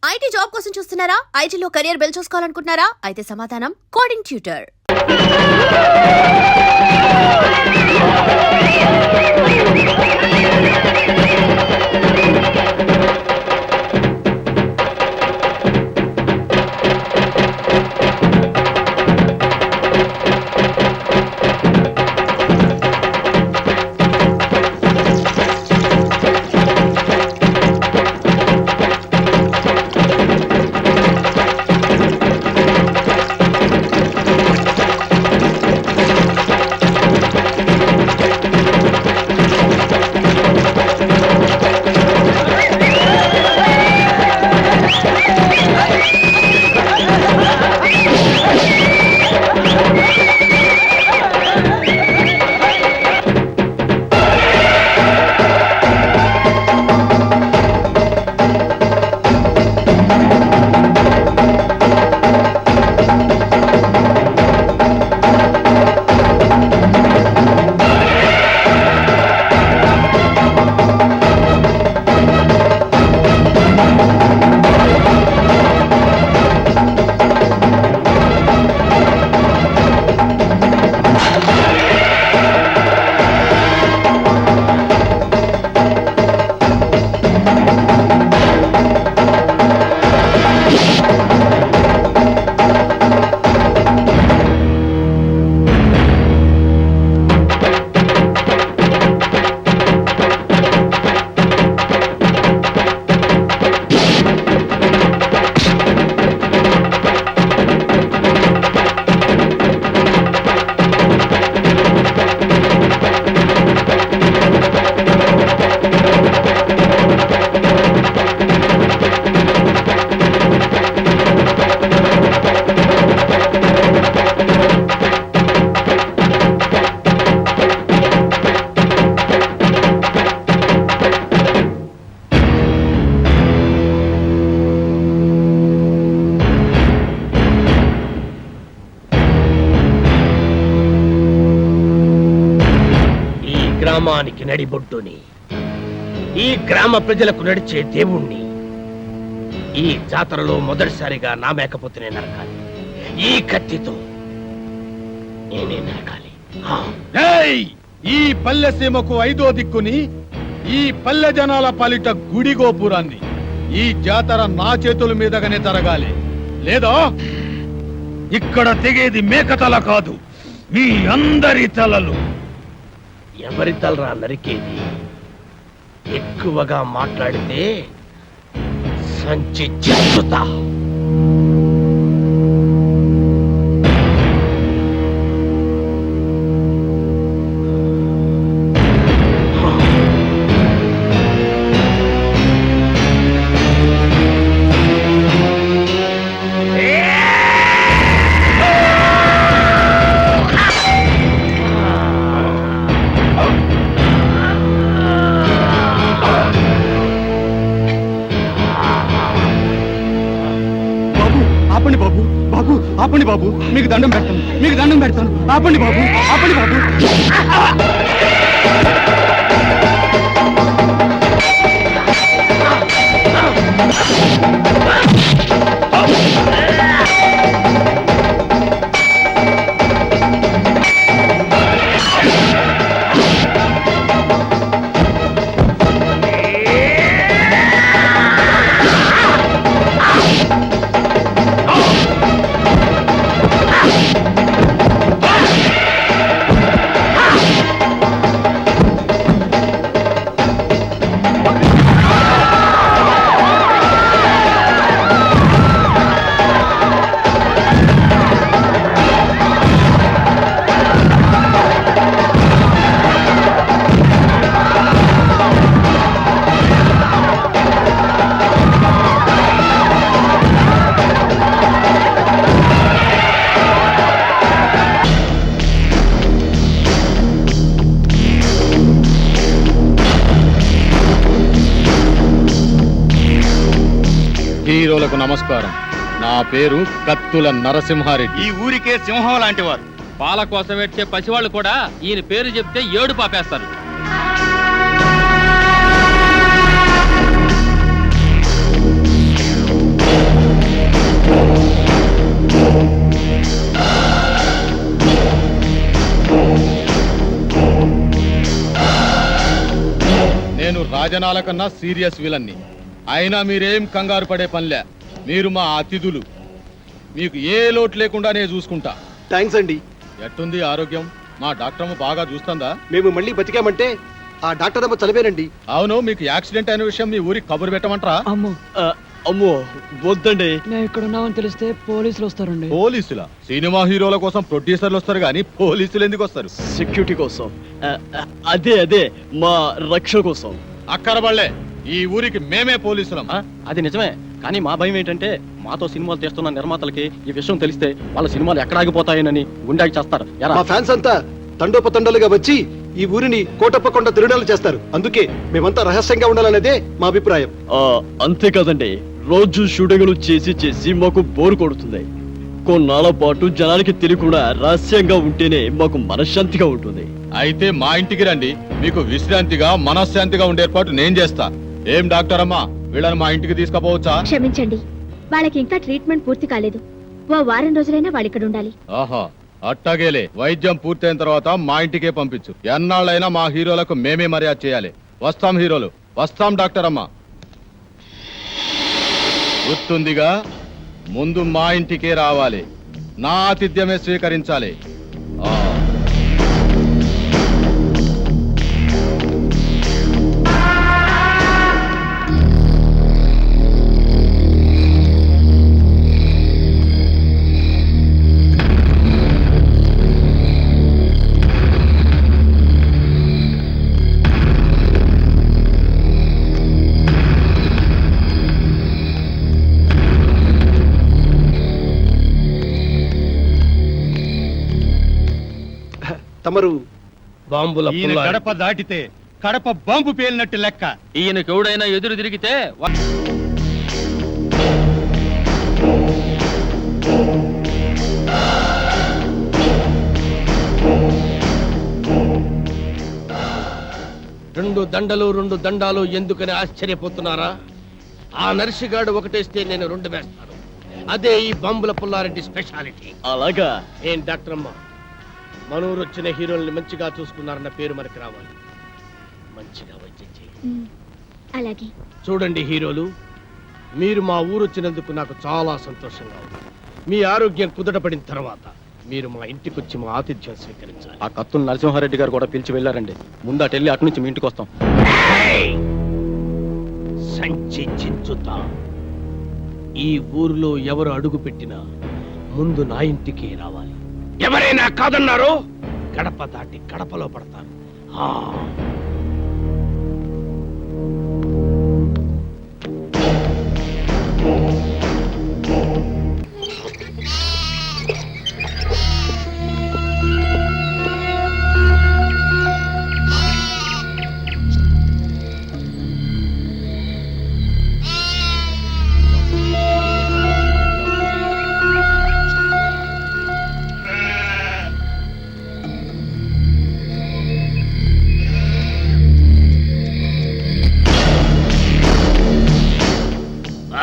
IT job కోసం చూస్తున్నారా? ఐటీలో కెరియర్ బిల్డ్ చేసుకోవాలనుకుంటున్నారా? అయితే సమాధానం కోడింగ్ ట్యూటర్. గ్రామానికి నడిబొడ్డుని, ఈ గ్రామ ప్రజలకు నడిచే దేవుణ్ణి ఈ జాతరలో మొదటిసారిగా నా మేకపోతేనే నరకాలి. ఈ కత్తితో నేనే నరకాలి. ఈ పల్లె సీమకు 5వ దిక్కుని, ఈ పల్లె జనాల పాలిట గుడి గోపురాన్ని ఈ జాతర నా చేతుల మీదగానే జరగాలి. లేదా ఇక్కడ తెగేది మేకతల కాదు, మీ అందరి తలలు. ఎవరి తలరా నరికేది? ఎక్కువగా మాట్లాడితే సంచి చెత్తుతా. ఆపండి బాబు, మీకు దండం పెడతాను, ఆపండి బాబు, ఆపండి బాబు. హీరోలకు నమస్కారం. నా పేరు కత్తుల నరసింహారెడ్డి. ఈ ఊరికే సింహం లాంటి వారు. పాల కోసం వచ్చే పసివాళ్ళు కూడా ఈయన పేరు చెప్తే ఏడు పాపేస్తారు. జనాల కన్నా సీరియస్ విలన్ని. అయినా మీరేం కంగారు పడే పనిలే. మీరు మా అతిథులు. మీకు ఏ లోటు లేకుండా నేను చూసుకుంటా. థ్యాంక్స్ అండి. ఎట్టుంది ఆరోగ్యం? మా డాక్టర్ బాగా చూస్తుందా? మేము మళ్ళీ బతికామంటే ఆ డాక్టర్ అమ్మ చదివేనండి. అవును, మీకు యాక్సిడెంట్ అయిన విషయం మీ ఊరికి కబురు పెట్టమంటారా? అమ్మో వద్దండి. నేను ఇక్కడ ఉన్నామని తెలిస్తే పోలీసులు వస్తారండి. పోలీసులా? సినిమా హీరోల కోసం ప్రొడ్యూసర్లు వస్తారు కానీ పోలీసులు ఎందుకు వస్తారు? సెక్యూరిటీ కోసం. అదే మా రక్ష కోసం. అక్కరబళ్ళే, ఈ ఊరికి మేమే పోలీసులం. అది నిజమే, కానీ మా భయం ఏంటంటే మాతో సినిమాలు తీస్తున్న నిర్మాతలకి ఈ విషయం తెలిస్తే వాళ్ళ సినిమాలు ఎక్కడ ఆగిపోతాయని గుండాకి చేస్తారు. మా ఫ్యాన్స్ అంతా తండోపతండాలుగా వచ్చి ఈ ఊరిని కోటప్పకొండ తిరునాలు చేస్తారు. అందుకే మేమంతా రహస్యంగా ఉండాలనేదే మా అభిప్రాయం. అంతేకాదండి, రోజు షూటింగ్లు చేసి మాకు బోరు కొడుతుంది. కొన్నాళ్ళ పాటు జనానికి తెలియకుండా రహస్యంగా ఉంటేనే మాకు మనశ్శాంతిగా ఉంటుంది. అయితే మా ఇంటికి రండి, మీకు విశ్రాంతిగా మనశ్శాంతిగా ఉండే ఏర్పాటు నేను చేస్తా. ఏం డాక్టర్ అమ్మా, వీళ్ళని మా ఇంటికి తీసుకుపోవచ్చా? క్షమించండి, వాళ్ళకి ఇంకా ట్రీట్మెంట్ పూర్తి కాలేదు. ఓ వారం రోజులైనా వాళ్ళు ఇక్కడ ఉండాలి. ఆహా, అట్టాగేలే. వైద్యం పూర్తయిన తర్వాత మా ఇంటికే పంపించు. ఎన్నాళ్ళైనా మా హీరోలకు మేమే మర్యాద చేయాలి. వస్తాం హీరోలు, వస్తాం డాక్టర్ అమ్మా. గుర్తుందిగా, ముందు మా ఇంటికే రావాలి, నా ఆతిథ్యమే స్వీకరించాలి. తమరు బాంబుల పుల్లారెడ్డి. గడప దాటితే కడప బాంబు పేలినట్టు లెక్క. ఈయనకు ఎవడైనా ఎదురు తిరిగితే రెండు దండాలు ఎందుకని ఆశ్చర్యపోతున్నారా? ఆ నర్సిగాడు ఒకటేస్తే నేను రెండు వేస్తాను. అదే ఈ బాంబుల పుల్లారెడ్డి స్పెషాలిటీ. అలాగా? ఏం డాక్టర్ అమ్మా, మనూరు వచ్చిన హీరోల్ని మంచిగా చూసుకున్నారన్న పేరు మనకి రావాలి. మంచిగా వైద్యం చేయండి. అలాగే. చూడండి హీరోలు, మీరు మా ఊరు వచ్చినందుకు నాకు చాలా సంతోషంగా ఉంది. మీ ఆరోగ్యం కుదటపడిన తర్వాత మీరు మా ఇంటికి వచ్చి మా ఆతిథ్యం స్వీకరించాలి. ఆ కత్తులు నరసింహారెడ్డి గారు కూడా పిలిచి వెళ్ళారండి. ముందు అటు వెళ్ళి అటు నుంచి మీ ఇంటికి వస్తాం. సంచి చించుతా. ఈ ఊర్లో ఎవరు అడుగు పెట్టినా ముందు నా ఇంటికి రావాలి. ఎవరైనా కాదన్నారో గడప దాటి గడపలో పడతాను.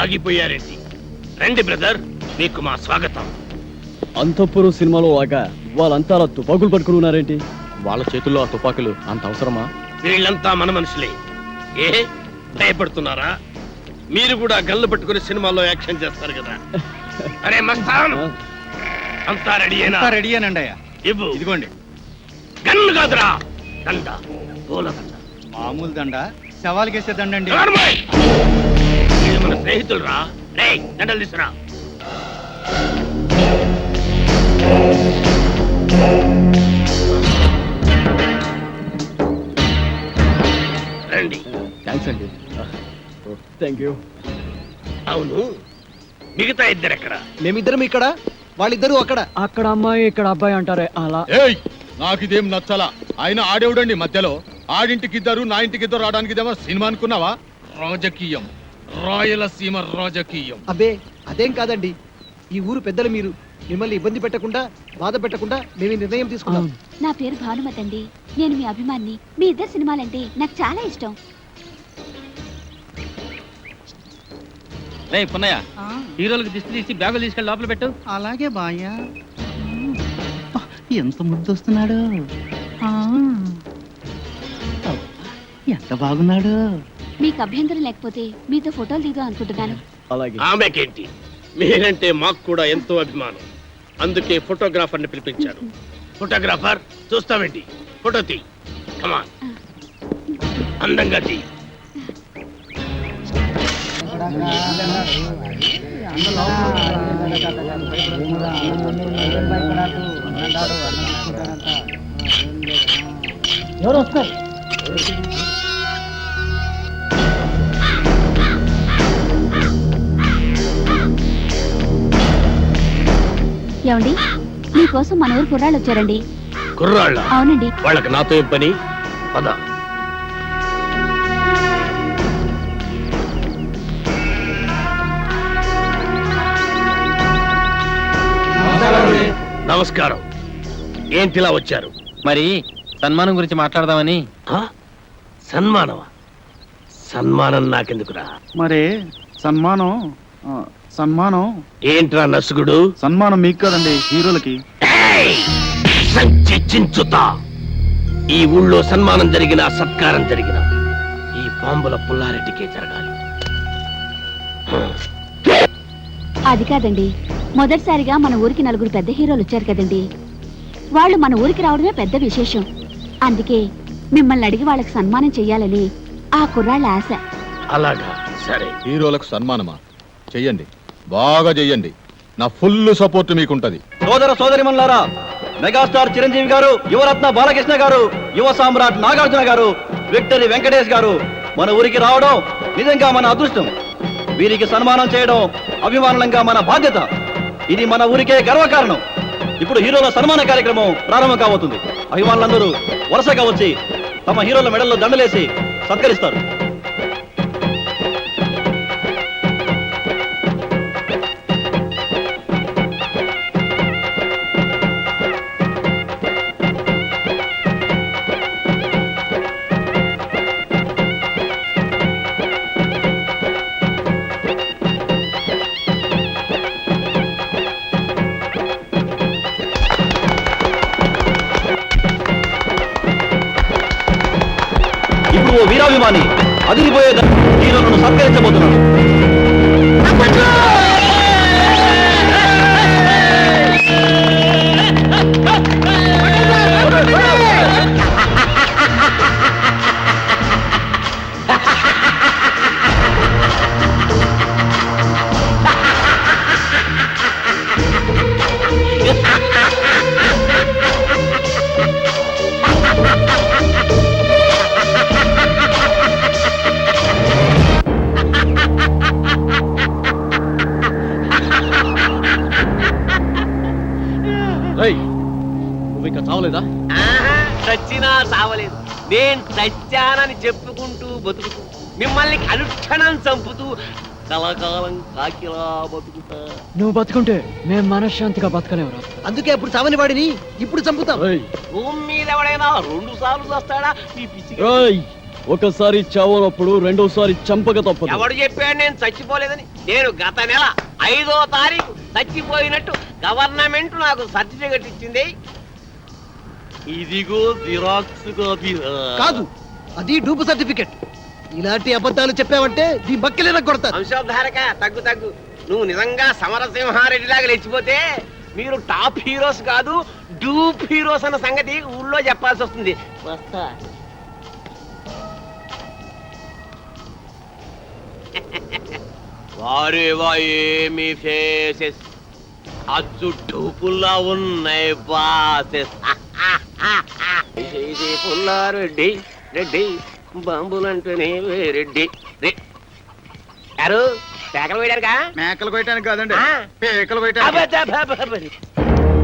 ఆగిపోయారేంటి? రండి బ్రదర్, మీకు మా స్వాగతం. అంతఃపురం సినిమాలో లాగా వాళ్ళంతా అలా తుపాకులు పట్టుకుని ఉన్నారేంటి? వాళ్ళ చేతుల్లో ఆ తుపాకులు అంత అవసరమా? వీళ్ళంతా మన మనుషులే. ఏ భయపడుతున్నారా? మీరు కూడా గన్లు పట్టుకుని సినిమాల్లో యాక్షన్ చేస్తారు కదా. అరే మస్తాన్, అంతా రెడీయేనా? రెడీయేనండి. ఇవ్వు. ఇదిగోండి. గన్ను కాదురా, దండ, పూల దండ. మామూలు దండ, సవాల్కేసే దండండి. నార్మల్. వీళ్ళు మన స్నేహితులు రా. రే, దండలు తీసురా. రండి. థ్యాంక్స్ అండి. Thank you. అవును, మిగతా ఇద్దరు ఎక్కడ? మేమిద్దరం ఇక్కడ, వాళ్ళిద్దరూ అక్కడ. అక్కడ అమ్మాయి ఇక్కడ అబ్బాయి అంటారే అలా. ఏయ్, నాకిదేం నచ్చలా. ఆయన ఆడేవుడండి మధ్యలో. ఆడింటికి ఇద్దరు, నా ఇంటికి ఇద్దరు రావడానికి ఇదేమో సినిమా అనుకున్నావా? రాజకీయం, రాయలసీమ రాజకీయం. అబ్బే అదేం కాదండి, ఈ ఊరు పెద్దలు మీరు. మిమ్మల్ని ఇబ్బంది పెట్టకుండా, బాధ పెట్టకుండా మేము ఈ నిర్ణయం తీసుకున్నాం. నా పేరు భానుమతి అండి. నేను మీ అభిమాన్ని. మీ ఇద్దరు సినిమాలంటే నాకు చాలా ఇష్టం. రే పున్నయ్య, హీరోలకు దిష్టి తీసి బ్యాగులు తీసుకెళ్ళి లోపల పెట్టు. అలాగే బాయ్యా. ఎంత ముద్దొస్తున్నాడు, ఎంత బాగున్నాడు. మీకు అభ్యంతరం లేకపోతే మీతో ఫోటోలు దిగుదాం అనుకుంటున్నాను. అలాగే ఆమెకేంటి, మీరంటే మాకు కూడా ఎంతో అభిమానం. అందుకే ఫోటోగ్రాఫర్ని పిలిపించాను. ఫోటోగ్రాఫర్, చూస్తామేంటి, ఫోటో తీ. కమాన్, అందంగా తీ. ఏమండి, మీకోసం మన ఊరు కుర్రాళ్ళు వచ్చారండి. కుర్రాళ్ళ? అవునండి. వాళ్ళకి నాతో ఏం పని? పద. నమస్కారం. ఏంటిలా వచ్చారు? మరి సన్మానం గురించి మాట్లాడదామని. ఆ? సన్మానమా? సన్మానం నాకెందుకురా? మరి సన్మానం సన్మానం ఏంట్రా నసుగుడు? సన్మానం మీకు కదండి, హీరోలకి. ఏయ్! సంచి చించుతా. ఈ ఊళ్ళో సన్మానం జరిగినా సత్కారం జరిగినా ఈ బాంబుల పుల్లారెడ్డికే జరగాలి. అది కాదండి, మొదటిసారిగా మన ఊరికి నలుగురు పెద్ద హీరోలు వచ్చారు కదండి. వాళ్ళు మన ఊరికి రావడమే పెద్ద విశేషం. అందుకే మిమ్మల్ని అడిగి వాళ్ళకి సన్మానం చెయ్యాలని ఆ కుర్రాళ్ళ ఆశ. అలాగా, సరే. హీరోలకు సన్మానమా? చెయ్యండి, బాగా చెయ్యండి. నా ఫుల్ సపోర్ట్ మీకుంటది. సోదర సోదరిమణులారా, మెగాస్టార్ చిరంజీవి గారు, యువరత్న బాలకృష్ణ గారు, యువ సామ్రాట్ నాగార్జున గారు, విక్టరీ వెంకటేష్ గారు మన ఊరికి రావడం నిజంగా మన అదృష్టం. వీరికి సన్మానం చేయడం అభిమానంగా మన బాధ్యత. ఇది మన ఊరికే గర్వకారణం. ఇప్పుడు హీరోల సన్మాన కార్యక్రమం ప్రారంభం కాబోతుంది. అభిమానులందరూ వరుసగా వచ్చి తమ హీరోల మెడల్లో దండలేసి సత్కరిస్తారు. ఇప్పుడు ఓ వీరాభిమాని అదిరిపోయే హీరోలను సత్కరించబోతున్నాడు. నువ్వు ఇంకా చావలేదా? చచ్చినా చావలేదు. నేను చచ్చానని చెప్పుకుంటూ బతుకుతూ మిమ్మల్ని అనుక్షణం చంపుతూ కలకాలం కాకిలా బతుకుతా. నువ్వు బతుకుంటే మేము మనశ్శాంతిగా బతకలేవురా. అందుకే అప్పుడు చావని వాడిని ఇప్పుడు చంపుతాం. భూమి మీద ఎవడైనా 2 సార్లు వస్తాడా? ఈ పిచ్చి ఒకసారి చావనప్పుడు రెండోసారి చంపక తప్పదు. ఎవడు చెప్పాడు నేను చచ్చిపోలేదని? నేను గత నెల 5వ తారీఖు చచ్చిపోయినట్టు గవర్నమెంట్ నాకు సర్టిఫికెట్ ఇచ్చింది. ఇదిగో జిరాక్స్ కాపీ. కాదు, అది డూపు సర్టిఫికెట్. ఇలాంటి అబద్ధాలు చెప్పావంటే నీ బక్కెలేన కొడతారు. వంశోద్ధారక, తగ్గు తగ్గు. నువ్వు నిజంగా సమరసింహారెడ్డి లాగా లేచిపోతే మీరు టాప్ హీరోస్ కాదు, డూప్ హీరోస్ అన్న సంగతి ఊళ్ళో చెప్పాల్సి వస్తుంది. వస్తా. వారేవా ఏమి ఫేసెస్, అచ్చు డూపుల్లా ఉన్నాయి బాసెస్. పుల్లారెడ్డి రెడ్డి బాంబులంటేనే రెడ్డి. గారు పేకలు వేయడారుగా? మేకలు కొయ్యటానికి కాదండి, ఆ. పేకలు కొయ్యటానికి.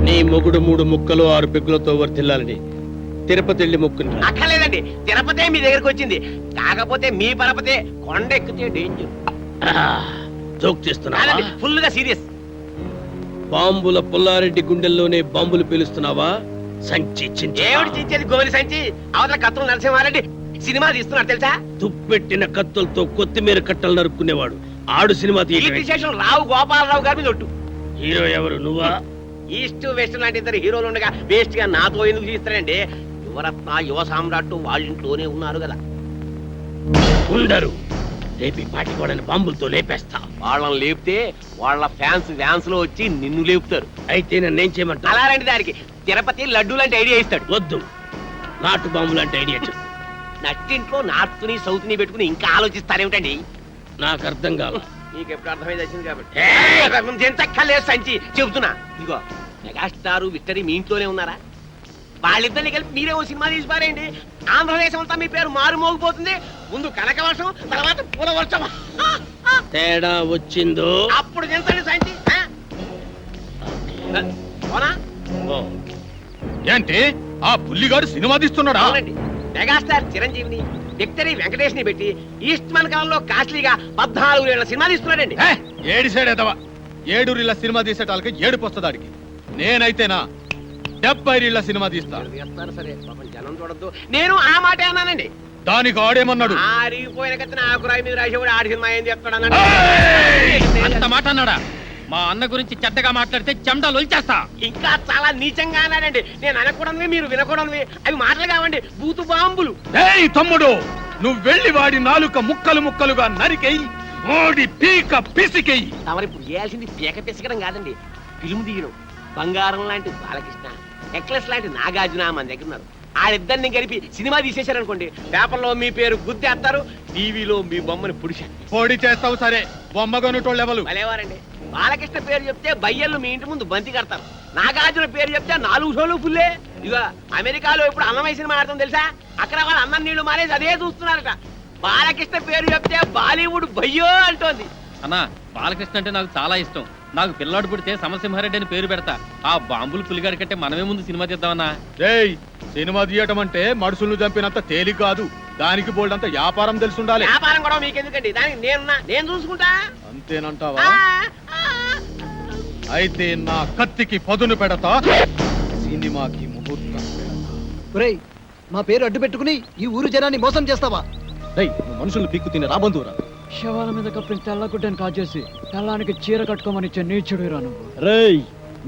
నీ మొగుడు 3 ముక్కలు 6 పెగ్గులతో వర్తిల్లాలని తిరుపతి వెళ్ళి మొక్కుని. అక్కర్లేదండి, తిరుపతే మీ దగ్గరకు వచ్చింది. కాకపోతే మీ పరపతే కొండ ఎక్కితే డేంజర్. జోక్ చేస్తున్నా? ఫుల్ గా సీరియస్. బాంబుల పుల్లారెడ్డి గుండెల్లోనే బాంబులు పేలుస్తున్నావా? సంచి ఏమిటి చించేది? గోలి సంచి. అవతల కత్తులు నరసింహారెడ్డి సినిమా తీస్తున్నాడు తెలుసా? తుప్పెట్టిన కత్తులతో కొత్తిమీర కట్టలు నరుక్కునేవాడు ఆడు సినిమా తీయటం. రావు గోపాలరావు గారి మీద ఒట్టు. హీరో ఎవరు? నువ్వా? ఈస్ట్ వెస్ట్ లాంటి 2 హీరోలు ఉండగా వేస్ట్ గా నాతో ఎందుకు తీస్తారండి? యువరత్న యువ సామ్రాట్ వాళ్ళ ఇంట్లోనే ఉన్నారు కదా. ఉండరు. రేపి పాటి వాళ్ళని బాంబులతో లేపేస్తా. వాళ్ళని లేపితే వాళ్ళ వ్యాన్స్ లో వచ్చి నిన్ను లేపుతారు. అయితే నన్నేం చేయమంటా? అలా రండి, దానికి తిరుపతి లడ్డు లాంటి ఐడియా ఇస్తాడు. వద్దు, నాటు బాంబు లాంటి ఐడియా చెప్పు. నట్టింట్లో నార్త్ ని సౌత్ ని పెట్టుకుని ఇంకా ఆలోచిస్తారేమిటండి? నాకు అర్థం కాల. నీకు ఎప్పుడు అర్థమైంది వచ్చింది కాబట్టి ఎంతక్కర్లేదు సంచి చెబుతున్నా. ఇదిగో మెగాస్టార్ విక్టరీ మీ ఇంట్లోనే ఉన్నారా? వాళ్ళిద్దరిని కలిపి మీరే ఓ సినిమా తీసి పారేయండి. ఆంధ్రదేశం అంతా మీ పేరు మారుమోగిపోతుంది. ముందు కనక వర్షం, తర్వాత పూల వర్షం. తేడా వచ్చిందో అప్పుడు ఎంతండి సంచి? పోనా? ఏంటి ఆ పుల్లిగాడు సినిమా తీస్తున్నాడా? అవునండి, మెగాస్టార్ చిరంజీవిని విక్టరీ వెంకటేష్ ని పెట్టి ఈస్ట్ మన కాలంలో కాస్ట్లీగా 14 ఏళ్ల సినిమా తీస్తున్నాడండి. ఏడి సైడ్ ఎదవా, 7 రీళ్ల సినిమా తీసేటాలకి ఏడుపు వస్తుందాడికి. నేనైతేనా 70 రీళ్ల సినిమా తీస్తా. చేస్తారు సరే, పాపం జనం చూడద్దు. నేను ఆ మాట అన్నానండి. దానికి ఆడేమన్నాడు? ఆరిగిపోయిన కత్తిన ఆకురాయి మీద రాసేవాడు ఆడి సినిమా ఏం చెప్తాడు అన్నాడు. అంత మాట అన్నాడా? మా అన్న గురించి చెడ్డగా మాట్లాడితే చెమటలు వచ్చేస్తా. ఇంకా చాలా నీచంగా అన్నాడండి. నేను అనకూడనివి, మీరు వినకూడనివి. అవి మాటలు కావండి, బూతు బాంబులు. ఏయ్ తమ్ముడు, నువ్వు వెళ్ళి వాడి నాలుక ముక్కలు ముక్కలుగా నరికెయ్యి, ఓడి పీక పిసికెయ్యి. తమరిప్పుడు చేయాల్సింది పీక పిసకడం కాదండి, ఫిల్మ్ తీయడం. బంగారం లాంటి బాలకృష్ణ, నెక్లెస్ లాంటి నాగార్జున మన దగ్గర ఉన్నారు. వాళ్ళిద్దరిని కలిపి సినిమా తీసేశారనుకోండి, పేపర్లో మీ పేరు గుద్దేస్తారు, టీవీలో మీ బొమ్మని పుడిచేస్తారు. పొడి చేస్తావు సరే, బొమ్మగొనుటోళ్ళు ఎవరు? భలేవారండి. బాలకృష్ణ పేరు చెప్తే బయ్యళ్ళు మీ ఇంటి ముందు బంతి కడతారు. నాగార్జున పేరు చెప్తే 4 షోలు ఫుల్లే. ఇక అమెరికాలో ఇప్పుడు అన్నమయ్య సినిమా ఆడతాం తెలుసా? అక్కడ వాళ్ళు అన్నం నీళ్లు మానేసి అదే చూస్తున్నారట. బాలకృష్ణ పేరు చెప్తే బాలీవుడ్ బయ్యో అంటోంది. అన్నా, బాలకృష్ణ అంటే నాకు చాలా ఇష్టం. నాకు పిల్లాడు పుడితే సమసింహారెడ్డి అని పేరు పెడతా. ఆ బాంబులు పులిగాడి కంటే మనమే ముందు సినిమా తీద్దామన్నా. ఏయ్, సినిమా తీయటం అంటే మనుషులను చంపినంత తేలిక కాదు. దానికి బోల్డంత వ్యాపారం తెలుసుండాలి. వ్యాపారం కూడా మీకెందుకండి? దానికి నేను చూసుకుంటా. అంతేనంటావా? అయితే నా కత్తికి పదును పెడతా, సినిమాకి ముహూర్తం పెడతా. మా పేరు అడ్డు పెట్టుకుని ఈ ఊరు జనాన్ని మోసం చేస్తావా? మనుషులు పీక్కు తినే రాబందురా. శవాల మీద కప్పిన తెల్లగుడ్డని కాజేసి తెల్లానికి చీర కట్టుకోమని ఇచ్చే నీచుడు రాను. రేయ్,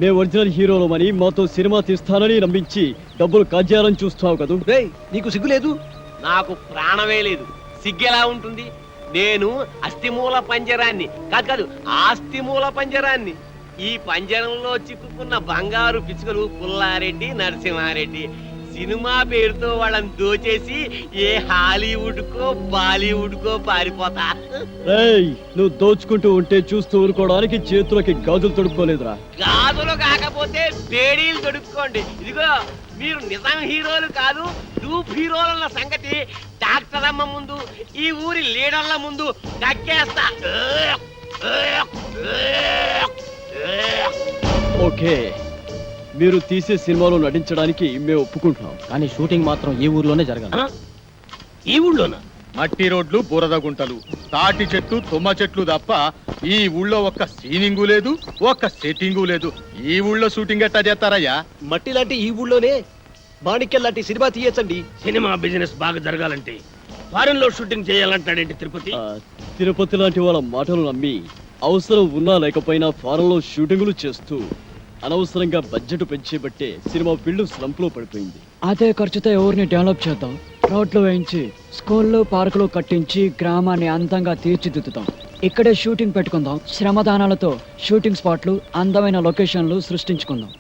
మేము ఒరిజినల్ హీరోలమని మాతో సినిమా తీస్తానని నమ్మించి డబ్బులు కాజేయాలని చూస్తావు కదూ. రేయ్, నీకు సిగ్గు లేదు? నాకు ప్రాణమే లేదు, సిగ్గెలా ఉంటుంది? నేను అస్థిమూల పంజరాన్ని కాదు, ఆస్తిమూల పంజరాన్ని. ఈ పంజరంలో చిక్కుకున్న బంగారు పిచ్చుకలు పుల్లారెడ్డి, నరసింహారెడ్డి. సినిమా పేరుతో వాళ్ళని దోచేసి ఏ హాలీవుడ్ కో బాలీవుడ్ కో పారిపోతా. రేయ్, నువ్వు దోచుకుంటూ ఉంటే చూస్తూ ఊరుకోవడానికి చేతులకి గాజులు తొడుక్కోలేదురా. గాజులు కాకపోతే బేడీలు తొడుక్కోండి. ఇదిగో, మీరు నిజం హీరోలు కాదు, డూప్ హీరోలన్న సంగతి డాక్టర్ అమ్మ ముందు, ఈ ఊరి లీడర్ల ముందు దక్కేస్తా. ఓకే, మీరు తీసే సినిమాలో నటించడానికి మేము ఒప్పుకుంటున్నాం, కానీ షూటింగ్ మాత్రం ఈ ఊర్లోనే జరగాలి. ఈ ఊళ్ళోనా? మట్టి రోడ్లు, బురద గుంటలు, తాటి చెట్లు, తుమ్మ చెట్లు తప్ప ఈ ఊళ్ళో ఒక్క సీనింగు లేదు, ఒక్క సెట్టింగు లేదు. ఈ ఊళ్ళో షూటింగ్ ఎట్టా చేస్తారయ్యా? మట్టి లాంటి ఈ ఊళ్ళోనే మాణిక్యం లాంటి సినిమా తీయచ్చండి. సినిమా బిజినెస్ బాగా జరగాలంటే ఫారెన్ లో షూటింగ్ చేయాలంటాడేంటి తిరుపతి? తిరుపతి లాంటి వాళ్ళ మాటలు నమ్మి అవసరం ఉన్నా లేకపోయినా ఫారెన్ లో షూటింగులు చేస్తూ అనవసరంగా బడ్జెట్ పెంచేబట్టే సినిమా ఫీల్డ్ స్లంప్ లో పడిపోయింది. అదే ఖర్చుతో ఎవరిని డెవలప్ చేద్దాం, రోడ్లు వేయించి స్కూళ్ళు పార్కులు కట్టించి గ్రామాన్ని అందంగా తీర్చిదిద్దుతాం. ఇక్కడే షూటింగ్ పెట్టుకుందాం. శ్రమదానాలతో షూటింగ్ స్పాట్లు, అందమైన లొకేషన్లు సృష్టించుకుందాం.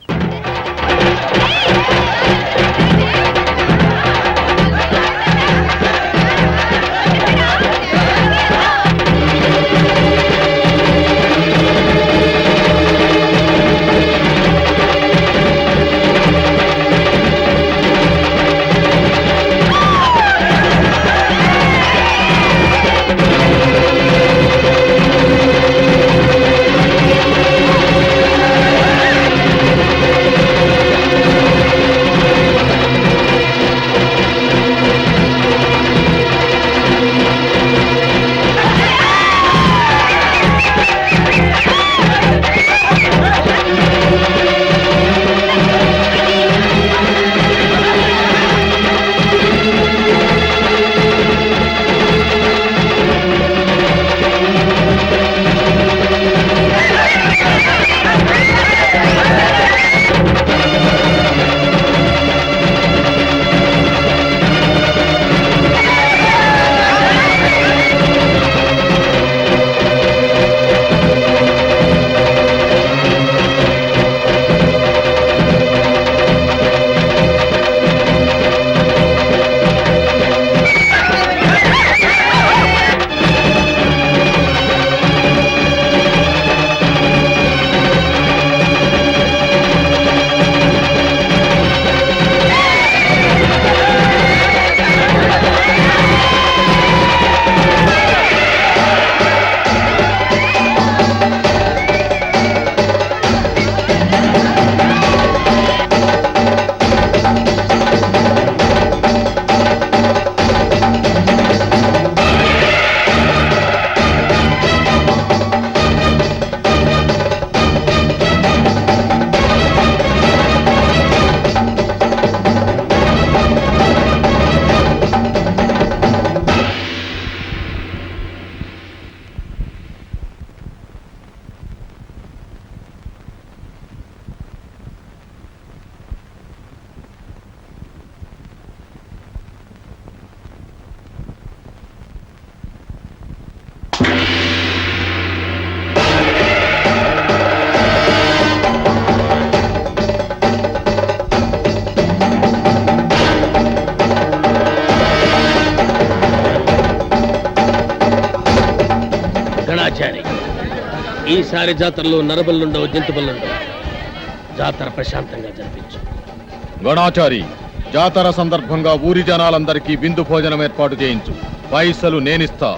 ఈసారి జాతరలో నరబలుండవు, జంతుబలుండవు. జాతర ప్రశాంతంగా జరిపించు. గణాచారి, జాతర సందర్భంగా ఊరి జనాలందరికీ విందు భోజనం ఏర్పాటు చేయించు. పైసలు నేనిస్తా.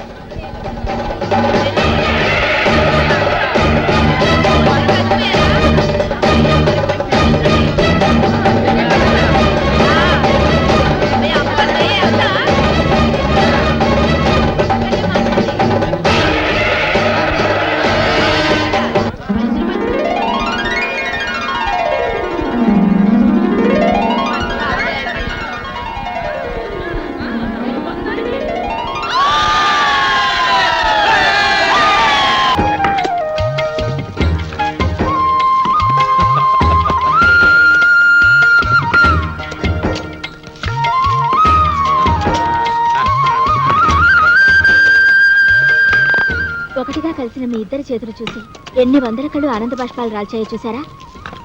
ఒకటిగా కలిసిన మీ ఇద్దరి చేతులు చూసి ఎన్ని వందల కళ్ళు ఆనంద బాష్పాలు రాల్చాయో చూసారా?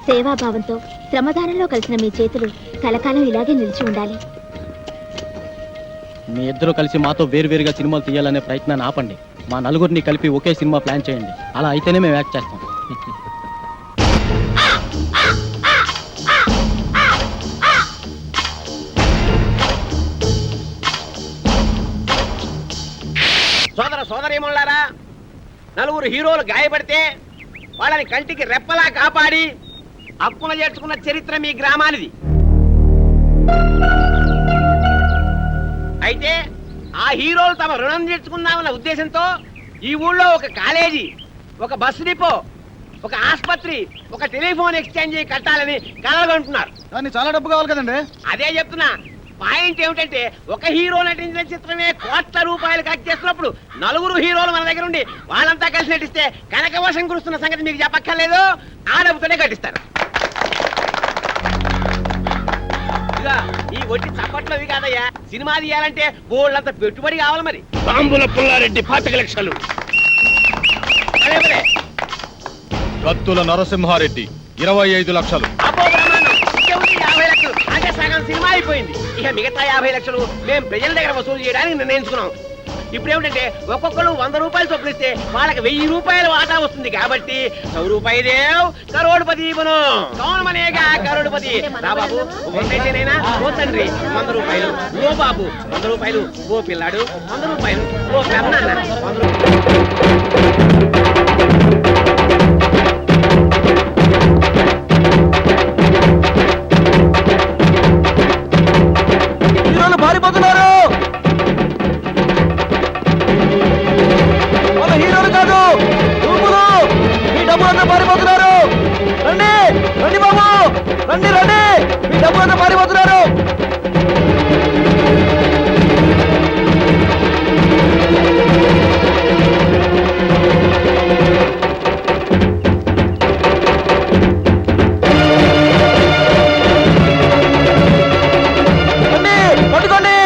సేవాభావంతో శ్రమదానంలో కలిసిన మీ చేతులు కలకాలం ఇలాగే నిలిచి ఉండాలి. మీ ఇద్దరు కలిసి మాతో వేరువేరుగా సినిమాలు తీయాలనే ప్రయత్నాన్ని ఆపండి. మా నలుగురిని కలిపి ఒకే సినిమా ప్లాన్ చేయండి. అలా అయితేనే మేము యాక్ట్ చేస్తాం. సోదరీమణులారా, నలుగురు హీరోలు గాయపడితే వాళ్ళని కంటికి రెప్పలా కాపాడి హక్కున చేర్చుకున్న చరిత్ర మీ గ్రామానిది. అయితే ఆ హీరోలు తమ రుణం తీర్చుకుందామన్న ఉద్దేశంతో ఈ ఊళ్ళో ఒక కాలేజీ, ఒక బస్ డిపో, ఒక ఆసుపత్రి, ఒక టెలిఫోన్ ఎక్స్చేంజ్ కట్టాలని కలగంటున్నారు. దాన్ని చాలా డబ్బు కావాలి కదండి. అదే చెప్తున్నా. పాయింట్ ఏమిటంటే, ఒక హీరో నటించిన చిత్రమే కోట్ల రూపాయలు ఖర్చు చేస్తున్నప్పుడు నలుగురు హీరోలు మన దగ్గర ఉండి వాళ్ళంతా కలిసి నటిస్తే కనకవర్షం కురుస్తున్న సంగతి మీకు చెప్పక్కర్లేదు. ఆ డబ్బుతోనే కట్టిస్తారు. ఇక ఈ ఒట్టి చప్పట్లవి కాదయ్యా, సినిమా తీయాలంటే బోళ్ళంత పెట్టుబడి కావాలి. మరి బాంబుల పుల్లారెడ్డి 25 లక్షలు. అదే మరే. కత్తుల నరసింహారెడ్డి 25 లక్షలు. అబ్బో బ్రహ్మాండం. ఇంకేముంది 50 లక్షలు. అదే సగం సినిమా అయిపోయింది. ఇక మిగతా 50 లక్షలు మేము ప్రజల దగ్గర వసూలు చేయడానికి నిర్ణయించుకున్నాం. ఇప్పుడు ఏమిటంటే, ఒక్కొక్కరు 100 రూపాయలు చొప్పులిస్తే వాళ్ళకి 1000 రూపాయలు వాటా వస్తుంది. కాబట్టి 100 రూపాయి దేవ్ కరోడ్పతి ఇవ్వను. కౌన్ మనేగా కరోడ్పతి. రా బాబు, ఒకటైతేనైనా ఓ తండ్రి 100 రూపాయలు, ఓ బాబు 100 రూపాయలు, ఓ పిల్లాడు 100 రూపాయలు, ఓ పెద్దనాన్న 100 రూపాయలు. హీరోలు పారిపోతున్నారు. వాళ్ళ హీరోలు కాదు, రూపులు. మీ డబ్బులంతా పారిపోతున్నారు. రండి రండి బాబు, రండి రండి, మీ డబ్బులంతా పారిపోతున్నారు. రండి, పట్టుకోండి.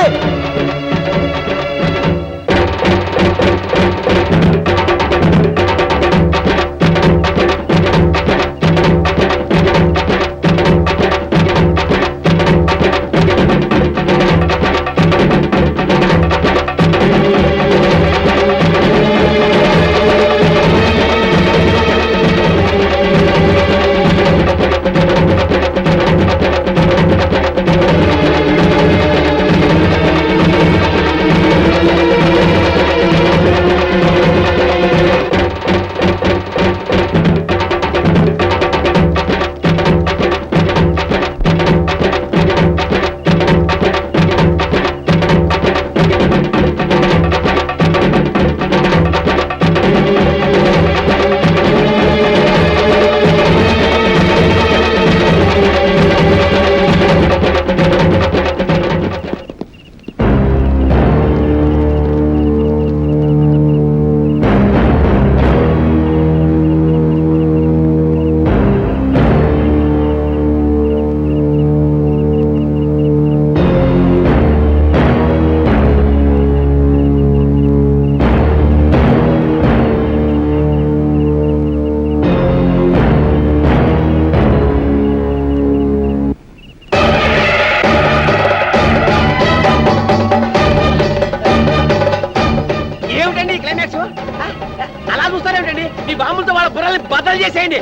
చేసేయండి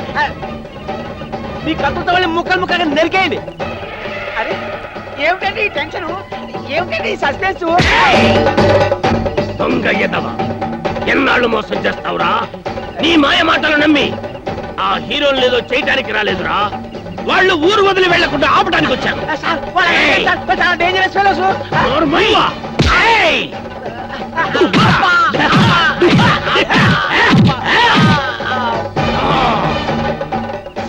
మీ కత్తుతో వాళ్ళని ముక్కలు ముక్కలుగా నరికేయండి. అరే ఏమిటండి ఈ టెన్షన్, ఏమిటండి ఈ సస్పెన్స్? దొంగ ఎదవ, ఎన్నాళ్ళు మోసం చేస్తావురా? నీ మాయ మాటలు నమ్మి ఆ హీరోలు ఏదో చేయటానికి రాలేదురా, వాళ్ళు ఊరు వదిలి వెళ్లకుండా ఆపడానికి వచ్చారు. సార్, వాళ్ళు చాలా డేంజరస్ ఫెలోస్. నోర్మయ్యా. ఏయ్!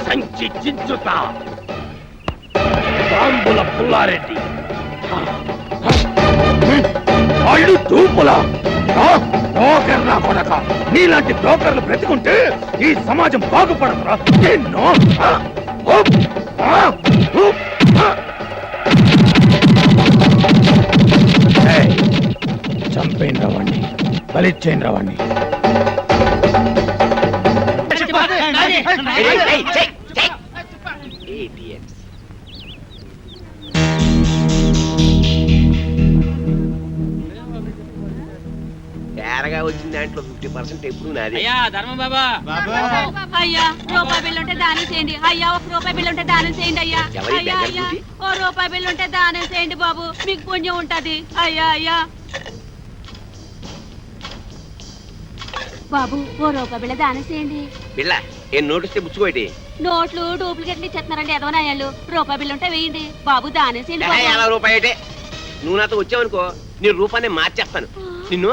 సంచి చించుతా బాంబుల పుల్లారెడ్డి, వాళ్ళు తూపులా బ్రోకర్లా కొడక. నీలాంటి బ్రోకర్లు బ్రతికుంటే ఈ సమాజం బాగుపడదురా. ఎన్నో చంపేం రావండి, బలిచ్చేం రావండి. తేరగా వచ్చిన దాంట్లో 50% ఎప్పుడు నాది. అయ్యా ధర్మం బాబా, అయ్యా రూపాయి బిల్లు ఉంటే దానం చేయండి. అయ్యా 1 రూపాయి బిల్లు ఉంటే దానం చేయండి. అయ్యా ఎవరి అయ్యా దగ్గర అయ్యా ఉంది? 1 రూపాయి బిల్లు ఉంటే దానం చేయండి బాబు, మీకు పుణ్యం ఉంటది. అయ్యా అయ్యా బాబు 1 రూపాయి బిళ్ళ దానం చేయండి. పిల్ల ఏం నోటిస్తే ముచ్చుకోటి. నోట్లు డూప్లికేట్లు ఇచ్చేస్తున్నారండి ఎదవనాయాలు. రూపాయి బిల్లు ఉంటే వేయండి బాబు, దానం చేయండి బాబు. 50 రూపాయటే. నువ్వు నాతో వచ్చావనుకో నీ రూపాన్ని మార్చేస్తాను. నిన్ను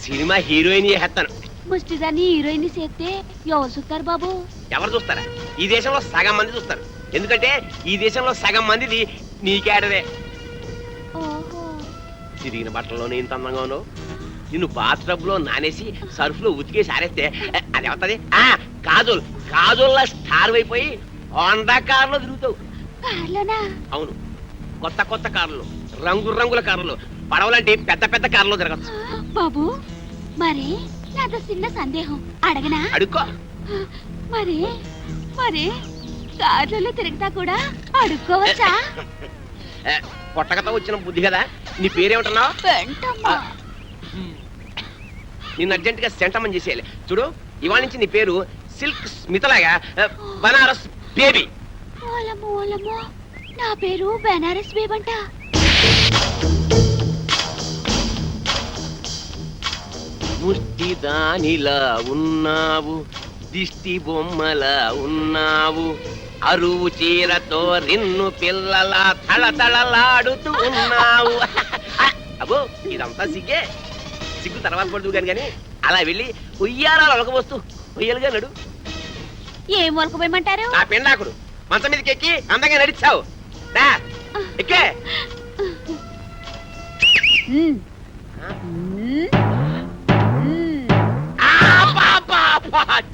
సినిమా హీరోయిన్ చేస్తాను. ముష్టిదాన్ని హీరోయిన్ చేస్తే ఎవరు చూస్తారు బాబు? ఎవరు చూస్తారా? ఈ దేశంలో సగం మంది చూస్తారు. ఎందుకంటే ఈ దేశంలో సగం మందిది నీకేడదే. ఓహో, తిరిగిన బట్టల్లోనే ఇంత అందంగా ఉన్నావు. నిన్ను బాత్రబ్ లో నానేసి సర్ఫ్ లో ఉతికేసి ఆరేస్తే అది అవుతుంది. కాజోల్ కాజోల్లా స్టార్ అయిపోయి హోండా కార్లో తిరుగుతావు. కార్లోనా? అవును, కొత్త కొత్త కార్లు, రంగు రంగుల కార్లు, పడవలంటే పెద్ద పెద్ద కార్లో తిరగచ్చు. బాబు మరి నాతో చిన్న సందేహం అడగనా? అడుక్కో. మరి మరి కార్లలో తిరుగుతా కూడా అడుక్కోవచ్చా? పొట్టకతో వచ్చిన బుద్ధి కదా. నీ పేరేమిటన్నావు? వెంటమ్మా. నిన్ను అర్జెంట్ గా సెంటమని చేసేయాలి. చూడు, ఇవాళ నుంచి నీ పేరు సిల్క్ స్మితలాగా బనారస్ బేబీ. ఓలమ్మో ఓలమ్మో, నా పేరు బెనారస్ బేబంట. ముష్టి దానిలా ఉన్నావు, దిష్టి బొమ్మలా ఉన్నావు, అరువు చీరతో రిన్ను పిల్లలా తళతళలాడుతూ ఉన్నావు. అబ్బో ఇదంతా సిగ్గే. సిగ్గు తర్వాత పడుతూ కానీ అలా వెళ్ళి ఉయ్యారాలు ఒలకబోస్తూ ఉయ్యలుగా నడు. ఏం వలకపోయమంటారు? నా పెండాకుడు మంచం మీదకి ఎక్కి అందంగా నడిచావు. ఎక్కే.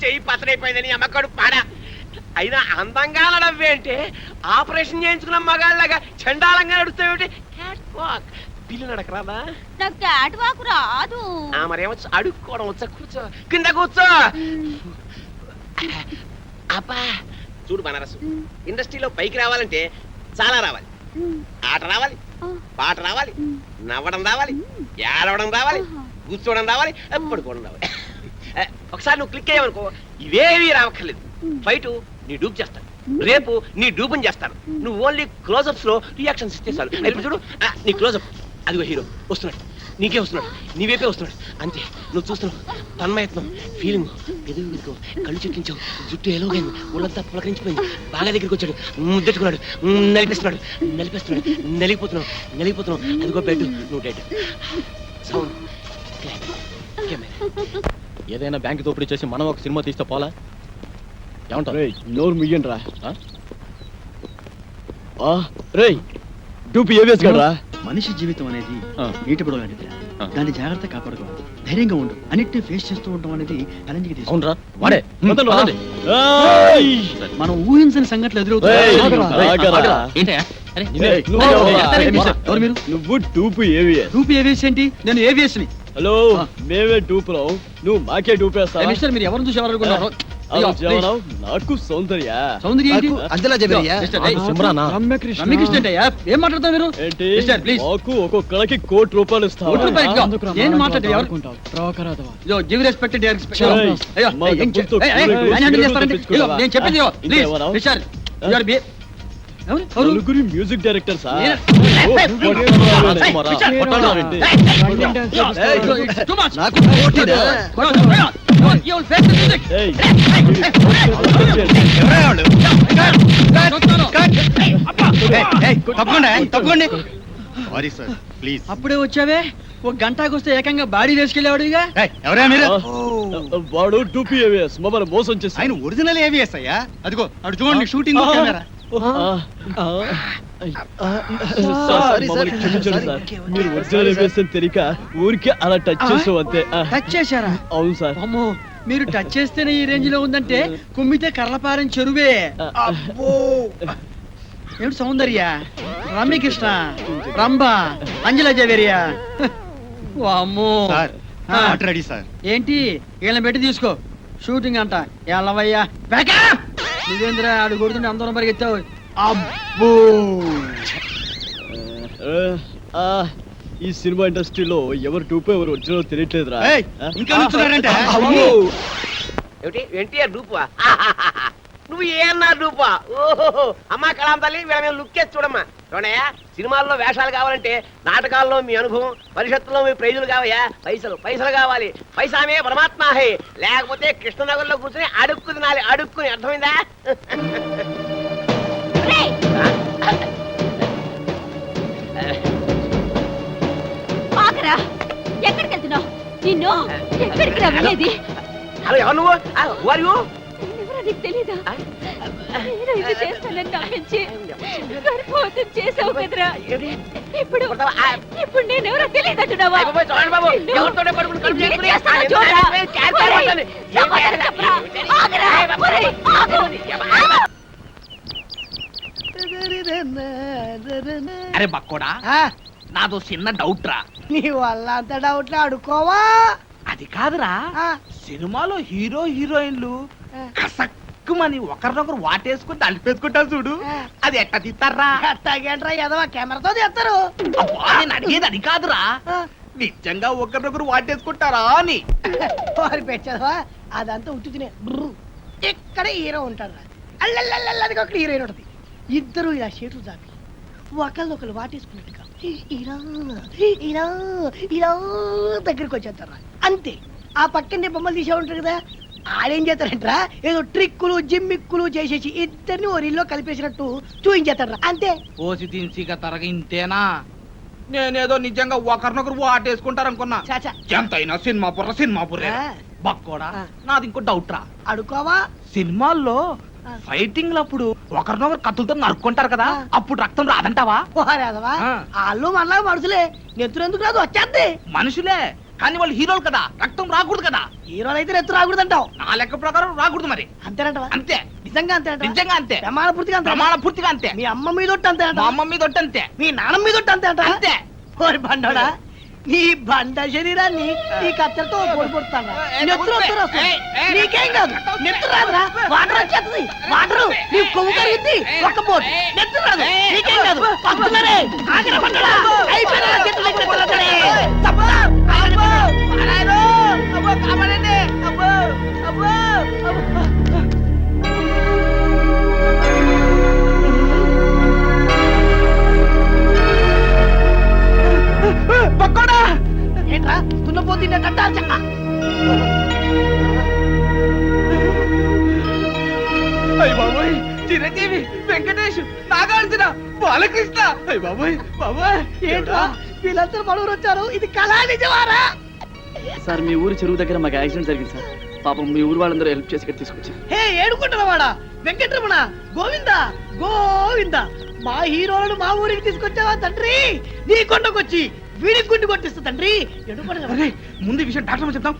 చెయ్యి పతనైపోయిందని అమ్మకడు పాడా. అయినా అందంగా నడవేంటే ఆపరేషన్ చేయించుకున్న మగాళ్ళగా చండాలంగా నడుస్తావేంటి? పిల్లి నడకరాదా? నాకు క్యాట్ వాక్ రాదు. మరేమొచ్చు? అడుక్కోవడం వచ్చా? కూర్చో, కింద కూర్చో. అబ్బా చూడు బనారసు, ఇండస్ట్రీలో పైకి రావాలంటే చాలా రావాలి. ఆట రావాలి, పాట రావాలి, నవ్వడం రావాలి, ఏడవడం రావాలి, కూర్చోవడం రావాలి, పడుకోవడం రావాలి. ఒకసారి నువ్వు క్లిక్ అయ్యావనుకో ఇవేవి రావక్కర్లేదు. ఫైట్ నీ డూప్ చేస్తాను, రేపు నీ డూపుని చేస్తాను. నువ్వు ఓన్లీ క్లోజప్స్ లో రియాక్షన్స్ ఇస్తే చాలు. ఇప్పుడు చూడు, నీ క్లోజప్ అదిగో హీరో వస్తున్నాడు, నీకే వస్తున్నాడు, నీవేపే వస్తున్నాడు. అంతే, నువ్వు చూస్తున్నావు. తన్మయత్నం, ఫీలింగ్, ఎదుగు ఎదుగు, కళ్ళు చెట్టించావు, జుట్టు ఎలాగైంది, ఒళ్ళంతా పులకరించిపోయింది. బాగా దగ్గరికి వచ్చాడు, ముద్దెట్టుకున్నాడు, నలిపేస్తున్నాడు, నలిపేస్తున్నాడు, నలిగిపోతున్నావు, నలిగిపోతున్నావు. అదిగో బెడ్, నువ్వు డెడ్. Sound, camera. ఏదైనా బ్యాంక్ దోపిడీ చేసి మనం ఒక సినిమా తీస్తే పోలా? ఏమంటావు? నోరు ముయ్యండి రా. రేయ్ డూపు ఏవిఎస్ గడ్రా. మనిషి జీవితం అనేది నీటి బుడగ లాంటిది. దాన్ని జాగ్రత్త కాపాడుకోవాలి, ధైర్యంగా ఉండు. అన్నిటిని ఫేస్ చేస్తూ ఉండడం అనేది ఛాలెంజ్కి తీసుకుంటా. అవునరా, వాడే. మనం ఊహించని సంఘటనలు ఎదురవుతాయి. ఎవరు మీరు? నువ్వు డూపు ఏవిఎస్. రూపీ ఏవిఎస్ ఏంటి? నేను ఏవిఎస్ ని. హలో, మేమే డూపులో, నువ్వు మాకే డూపేస్తా. మిస్టర్, మీరు ఎవరిని చూసి ఎవరు అనుకున్నారు? అయ్యో, జవనం నాకు సౌందర్య సౌందర్య ఏంటి? అంజలా జవేరియా? మిస్టర్, ఏయ్, సిమ్రానా? రమ్యకృష్ణ అంటే ఏం మాట్లాడతావు మీరు? ఏంటి మిస్టర్, ప్లీజ్. మాకు ఒక్కొక్కడికి ₹1,00,00,000 ఇస్తావా? కోటి రూపాయలు ఇదిగో. నేను మాట్లాడేది ఎవరు? మాట్లాడుకుంటావు గివ్ రెస్పెక్ట్ టు ఏయ్, మా డబ్బులతో నేను చెప్పేది ఇదిగో. ప్లీజ్ ఇంకేమన్నా? మిస్టర్, you are be- ఎవరు? ఎవరు? నలుగురి మ్యూజిక్ డైరెక్టర్ సార్ నేను- It's too much. You will face the music. Sorry sir please. అప్పుడే వచ్చావే ఒక గంటకు వస్తే ఏకంగా బాడీ వేసుకెళ్ళేవాడు ఇక ఎవరా మీరు? వాడు 2PAVS మమ్మల్ని మోసం చేసి ఆయన ఒరిజినల్ ఏవిఎస్ అయ్యా. అదిగో అటు చూడండి షూటింగ్ కెమెరా. మమ్మల్ని క్షమించండి సార్. మీరు ఒరిజినల్ AVS అని తెలియక ఊరికే అలా టచ్ చేసాం అంతే. టచ్ చేశారా? అవును సార్. అమ్మో మీరు టచ్ చేస్తేనే ఈ రేంజ్ లో ఉందంటే కుమ్మితే కర్లపారం చెరువే. అబ్బో ఏమిటి సౌందర్య, రమ్యకృష్ణ, రంభ, అంజలా జవేరియా. అమ్మో రెడీ సార్. ఏంటి వీళ్ళని పెట్టి తీసుకో షూటింగ్ అంట. ఎల్లవయ్యా నువ్వేంద్ర ఆడు కొడుతుంటే అందరం పరిగెత్తావు. అబ్బో ఈ సినిమా ఇండస్ట్రీలో ఎవరు 2P ఎవరు ఒరిజినల్ తెలియట్లేదురా. ఇంకా నుంచున్నాడంటే ఏమిటి ఎన్టీఆర్ డూపా? నువ్వు ఏమన్నారు డూపా? ఓహో అమ్మా కళాం తల్లి వీళ్ళ మీద లుక్ చేసి చూడమ్మా. చూడయా సినిమాల్లో వేషాలు కావాలంటే నాటకాల్లో మీ అనుభవం, పరిషత్తులో మీ ప్రైజులు కావయ్యా. పైసలు పైసలు కావాలి. పైసామే పరమాత్మ హే. లేకపోతే కృష్ణనగర్లో కూర్చొని అడుక్కు తినాలి. అడుక్కుని అర్థమైందా? ఆగరా, ఎక్కడికి వెళ్తున్నావు? నిన్ను ఎక్కడికి రమ్మనేది? హలో ఎవరు నువ్వు? వారు ఎవరో నీకు తెలీదా? నేను ఇది చేస్తానని నమ్మించి గర్భవతం చేసావు కదరా. ఇప్పుడు ఇప్పుడు నేనెవరో తెలియదంటున్నావా? చూడండి బాబు ఎవరితోనే పడుకుని కడుపు చేసుకుని అరే బక్కోడా, నాదో చిన్న డౌట్ రా. నీ వల్ల అంత డౌట్లు అడుకోవా? అది కాదురా, సినిమాలో హీరో హీరోయిన్లు కసక్కుమని ఒకరినొకరు వాటేసుకుని తలిపేసుకుంటారు చూడు, అది ఎట్ట తీస్తారా? అట్టాగేంట్రా ఎదవా, కెమెరాతో తీస్తారు. అబ్బా, నేను అడిగేది అది కాదురా, నిజంగా ఒకరినొకరు వాటేసుకుంటారా అని. వారి పెట్టదవా అదంతా ఉట్టుకునే. ఇక్కడ హీరో ఉంటారు, అల్లల్లల్లది ఒక హీరోయిన్ ఉంటుంది. ఇద్దరు ఇలా షేట్లు చాపి ఒకళ్ళొకరు వాటేసుకున్నట్టుగా ఇలా ఇలా ఇలా దగ్గరికి వచ్చేస్తారా అంతే. ఆ పక్కనే బొమ్మలు తీసే ఉంటారు కదా, ఆడేం చేస్తారంటరా ఏదో ట్రిక్కులు జిమ్మిక్కులు చేసేసి ఇద్దరిని ఓ రీల్లో కలిపేసినట్టు చూయించేస్తారా అంతే. పోసి తిన్సిగా తరగ ఇంతేనా? నేనేదో నిజంగా ఒకరినొకరు వాటేసుకుంటారనుకున్నా. చాచా ఎంతైనా సినిమా పుర్రే బక్కోడా. నాది ఇంకో డౌట్ రా, అడుకోవా? సినిమాల్లో ఫైటింగ్ అప్పుడు ఒకరినొకరు కత్తులతో నరుక్కుంటారు కదా, అప్పుడు రక్తం రాదంటావా? పోరాదవా, వాళ్ళు మనలా మనుషులే, నెత్తురు ఎందుకు రాదు, వచ్చేద్ది. మనుషులే కానీ వాళ్ళు హీరోలు కదా, రక్తం రాకూడదు కదా. హీరోలు అయితే నెత్తు రాకూడదు అంటావు. నా లెక్క ప్రకారం రాకూడదు మరి. అంతేనంటవా? అంతే, నిజంగా అంతే నిజంగా అంతే, ప్రమాణ పూర్తిగా అంతే. ప్రమాణ పూర్తిగా అంతే. మీ అమ్మ మీద ఒట్టు అంతే, మా అమ్మ మీద ఒట్టు అంతే, మీ నాన్న మీద ఒట్టు అంతే అంతే. ఓరి బండోడా, నీ బండ శరీరాన్ని ఈ కత్తెరతో పొడిపోతాను. నెత్తురు వస్తారు, నీకేం కాదు, నెత్తురు రాదురా, వాటర్ వచ్చేస్తుంది. వాటర్ నీ కొవ్వు కరిగింది, ఒక్క పోటు నెత్తురు రాదు, నీకేం కాదు. పట్టుకున్నారే, ఆగిన బండోడా, అయిపోయినా చెట్టు దగ్గర పడతాడే. తప్పదా? అబ్బో, నాయనో, అబ్బో, కాపాడండి, అబ్బో, అబ్బో, అబ్బో. పక్కోడా, ఏంట్రా తున్నపోతుండే కట్టాల్చా? అయ్య బాబోయ్, చిరంజీవి, వెంకటేష్, నాగార్జున, బాలకృష్ణ, అయ్య బాబోయ్ బాబోయ్. ఏంట్రా వీళ్ళందరూ మనూరు వచ్చారు, ఇది కళా నిజమారా? సార్ మీ ఊరి చెరువు దగ్గర మాకు యాక్సిడెంట్ జరిగింది సార్. పాపం మీ ఊరు వాళ్ళందరూ హెల్ప్ చేసి ఇక్కడ తీసుకొచ్చారు. హే ఏడుకుంటున్నవాడా వెంకటరమణ, గోవిందా గోవిందా, మా హీరోలను మా ఊరికి తీసుకొచ్చావా తండ్రి? నీ కొండకొచ్చి వీడి గుండు కొట్టిస్తా తండ్రి. ముందు ఈ విషయం డాక్టర్ చెప్తాం.